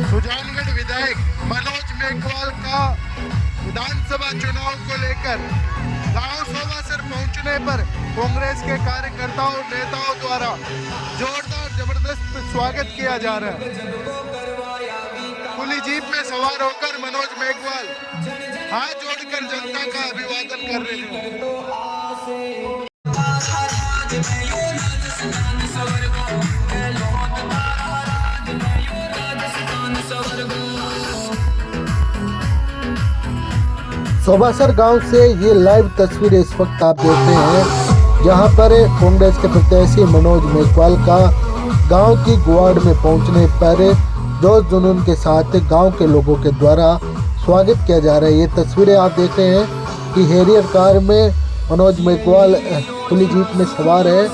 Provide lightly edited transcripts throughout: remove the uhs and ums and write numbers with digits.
सुजानगढ़ विधायक मनोज मेघवाल का विधानसभा चुनाव को लेकर गांव सोबासर पहुंचने पर कांग्रेस के कार्यकर्ताओं नेताओं द्वारा जोरदार जबरदस्त स्वागत किया जा रहा है। खुली जीप में सवार होकर मनोज मेघवाल हाथ जोड़कर जनता का अभिवादन कर रहे हैं। सोबासर गांव से ये लाइव तस्वीरें इस वक्त आप देख रहे हैं, जहां पर कांग्रेस के प्रत्याशी मनोज मेघवाल का गांव की गुआड़ में पहुंचने पर जोश जुनून के साथ गांव के लोगों के द्वारा स्वागत किया जा रहा है। ये तस्वीरें आप देख रहे हैं कि हैरियर कार में मनोज मेघवाल खुली जीप में सवार है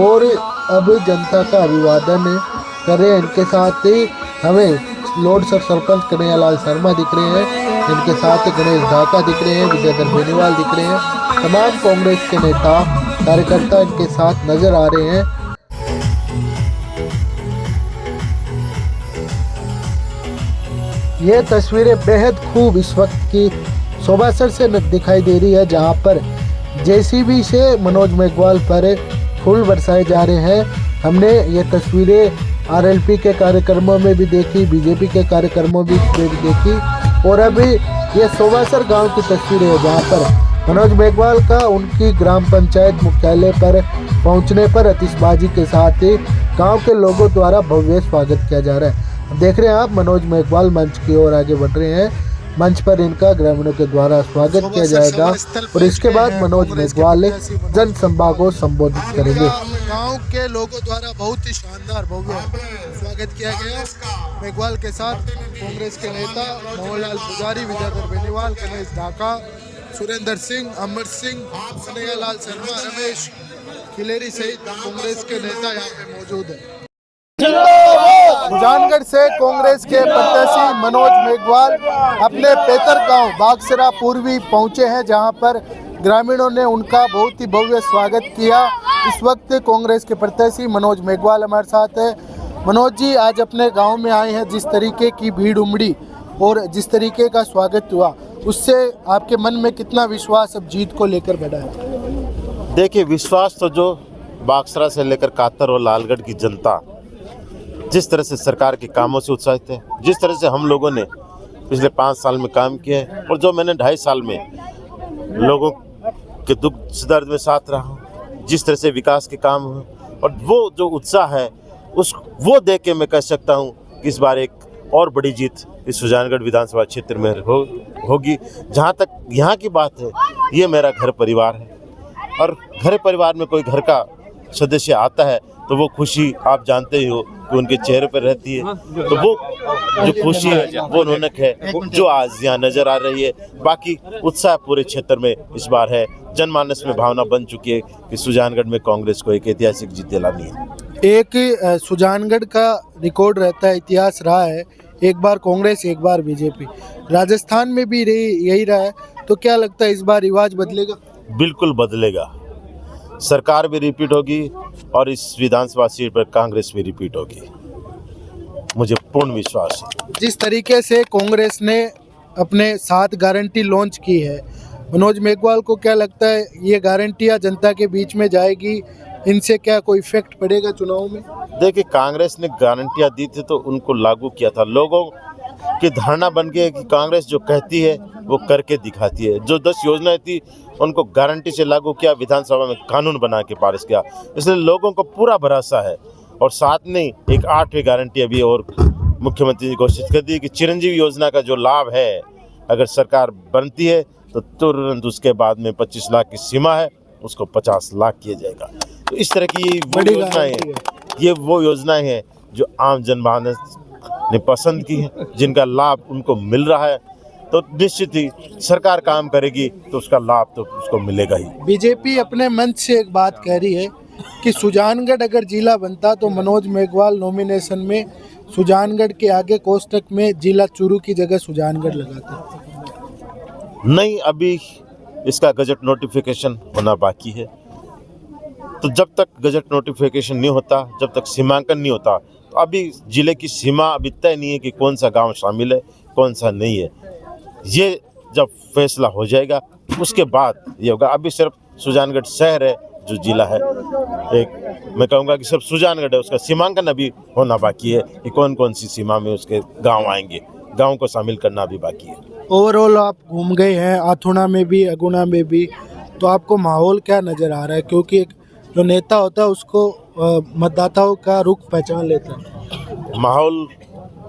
और अब जनता का अभिवादन कर रहे हैं। इनके साथ ही हमें लोड सरपंच कन्हैयालाल शर्मा दिख रहे हैं, इनके साथ गणेश ढाका दिख रहे हैं, विद्याधर बेनीवाल दिख रहे हैं। तमाम कांग्रेस के नेता कार्यकर्ता इनके साथ नजर आ रहे हैं। ये तस्वीरें बेहद खूब इस वक्त की सोबासर से दिखाई दे रही है, जहां पर जेसीबी से मनोज मेघवाल पर फूल बरसाए जा रहे हैं। हमने ये तस्वीरें आरएलपी के कार्यक्रमों में भी देखी, बीजेपी के कार्यक्रमों में भी देखी और अभी ये सोबासर गांव की तस्वीरें है, जहां पर मनोज मेघवाल का उनकी ग्राम पंचायत मुख्यालय पर पहुंचने पर आतिशबाजी के साथ ही गांव के लोगों द्वारा भव्य स्वागत किया जा रहा है। देख रहे हैं आप मनोज मेघवाल मंच की ओर आगे बढ़ रहे हैं। मंच पर इनका ग्रामीणों के द्वारा स्वागत किया जाएगा और इसके बाद मनोज मेघवाल जनसभा को संबोधित करेंगे। गांव के लोगों द्वारा बहुत ही शानदार भव्य स्वागत किया गया। मेघवाल के साथ कांग्रेस के नेता मोहनलाल पुजारी, विद्याधर बेनीवाल, गणेश ढाका, सुरेंद्र सिंह, अमर सिंह, कन्हैयालाल शर्मा, रमेश खिलेरी सहित कांग्रेस के नेता यहाँ पे मौजूद है। सुजानगढ़ से कांग्रेस के प्रत्याशी मनोज मेघवाल अपने पैतृक गांव बागसरा पूर्वी पहुंचे हैं, जहां पर ग्रामीणों ने उनका बहुत ही भव्य स्वागत किया। इस वक्त कांग्रेस के प्रत्याशी मनोज मेघवाल हमारे साथ है। मनोज जी, आज अपने गांव में आए हैं, जिस तरीके की भीड़ उमड़ी और जिस तरीके का स्वागत हुआ, उससे आपके मन में कितना विश्वास अब जीत को लेकर बढ़ा है? देखिए, विश्वास तो जो बागसरा से लेकर कातर और लालगढ़ की जनता जिस तरह से सरकार के कामों से उत्साहित है, जिस तरह से हम लोगों ने पिछले 5 साल में काम किया है और जो मैंने 2.5 साल में लोगों के दुख दर्द में साथ रहा हूँ, जिस तरह से विकास के काम हुए और वो जो उत्साह है वो देख के मैं कह सकता हूँ कि इस बार एक और बड़ी जीत इस सुजानगढ़ विधानसभा क्षेत्र में होगी। जहाँ तक यहाँ की बात है, ये मेरा घर परिवार है और घर परिवार में कोई घर का सदस्य आता है तो वो खुशी आप जानते ही हो कि उनके चेहरे पर रहती है। तो वो जो खुशी है वो रौनक है जो आज यहाँ नजर आ रही है। बाकी उत्साह पूरे क्षेत्र में इस बार है। जनमानस में भावना बन चुकी है कि सुजानगढ़ में कांग्रेस को एक ऐतिहासिक जीत दिलानी है। एक सुजानगढ़ का रिकॉर्ड रहता है, इतिहास रहा है, एक बार कांग्रेस एक बार बीजेपी। राजस्थान में भी यही रहा है, तो क्या लगता है इस बार रिवाज बदलेगा? बिल्कुल बदलेगा। सरकार भी रिपीट होगी और इस विधानसभा सीट पर कांग्रेस भी रिपीट होगी, मुझे पूर्ण विश्वास है। जिस तरीके से कांग्रेस ने अपने 7 गारंटी लॉन्च की है, मनोज मेघवाल को क्या लगता है ये गारंटियां जनता के बीच में जाएगी, इनसे क्या कोई इफेक्ट पड़ेगा चुनाव में? देखिए, कांग्रेस ने गारंटियां दी थी तो उनको लागू किया था। लोगों की धारणा बन गई है कि कांग्रेस जो कहती है वो करके दिखाती है। जो 10 योजनाएं थी उनको गारंटी से लागू किया, विधानसभा में कानून बना के पारित किया, इसलिए लोगों को पूरा भरोसा है। और साथ में एक 8वीं गारंटी अभी और मुख्यमंत्री ने घोषित कर दी कि चिरंजीवी योजना का जो लाभ है, अगर सरकार बनती है तो तुरंत उसके बाद में 25 लाख की सीमा है, उसको 50 लाख किया जाएगा। तो इस तरह की वो योजनाएं हैं, ये वो योजनाएं हैं जो आम जनमानस ने पसंद की है, जिनका लाभ उनको मिल रहा है। तो निश्चित ही सरकार काम करेगी तो उसका लाभ तो उसको मिलेगा ही। बीजेपी अपने मंच से एक बात कह रही है कि सुजानगढ़ अगर जिला बनता तो मनोज मेघवाल नॉमिनेशन में सुजानगढ़ के आगे कोष्टक में जिला चूरू की जगह सुजानगढ़ लगाते। नहीं, अभी इसका गजट नोटिफिकेशन होना बाकी है। तो जब तक गजट नोटिफिकेशन नहीं होता, जब तक सीमांकन नहीं होता, तो अभी जिले की सीमा अभी तय नहीं है कि कौन सा गांव शामिल है, कौन सा नहीं है। ये जब फैसला हो जाएगा उसके बाद ये होगा। अभी सिर्फ सुजानगढ़ शहर है जो जिला है, एक मैं कहूँगा कि सिर्फ सुजानगढ़ है, उसका सीमांकन अभी होना बाकी है कि कौन कौन सी सीमा में उसके गांव आएंगे, गांव को शामिल करना अभी बाकी है। ओवरऑल आप घूम गए हैं आथुना में भी, अगुना में भी, तो आपको माहौल क्या नज़र आ रहा है? क्योंकि एक जो नेता होता है उसको मतदाताओं का रुख पहचान लेता है। माहौल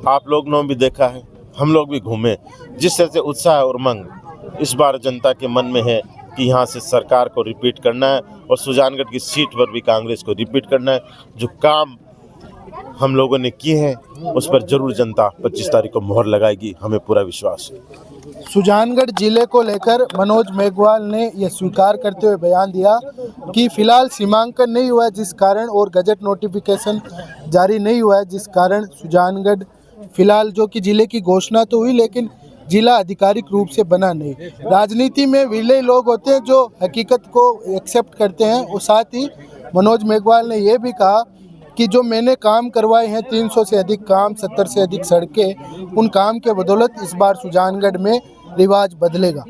आप लोग ने भी देखा है, हम लोग भी घूमे, जिस तरह से उत्साह और उमंग इस बार जनता के मन में है कि यहाँ से सरकार को रिपीट करना है और सुजानगढ़ की सीट पर भी कांग्रेस को रिपीट करना है। जो काम हम लोगों ने किए हैं उस पर जरूर जनता 25 तारीख को मोहर लगाएगी, हमें पूरा विश्वास है। सुजानगढ़ जिले को लेकर मनोज मेघवाल ने यह स्वीकार करते हुए बयान दिया कि फिलहाल सीमांकन नहीं हुआ है जिस कारण, और गजट नोटिफिकेशन जारी नहीं हुआ है जिस कारण सुजानगढ़ फिलहाल, जो कि जिले की घोषणा तो हुई लेकिन जिला आधिकारिक रूप से बना नहीं। राजनीति में विरले लोग होते हैं जो हकीकत को एक्सेप्ट करते हैं। और साथ ही मनोज मेघवाल ने यह भी कहा कि जो मैंने काम करवाए हैं 300 से अधिक काम, 70 से अधिक सड़कें, उन काम के बदौलत इस बार सुजानगढ़ में रिवाज बदलेगा।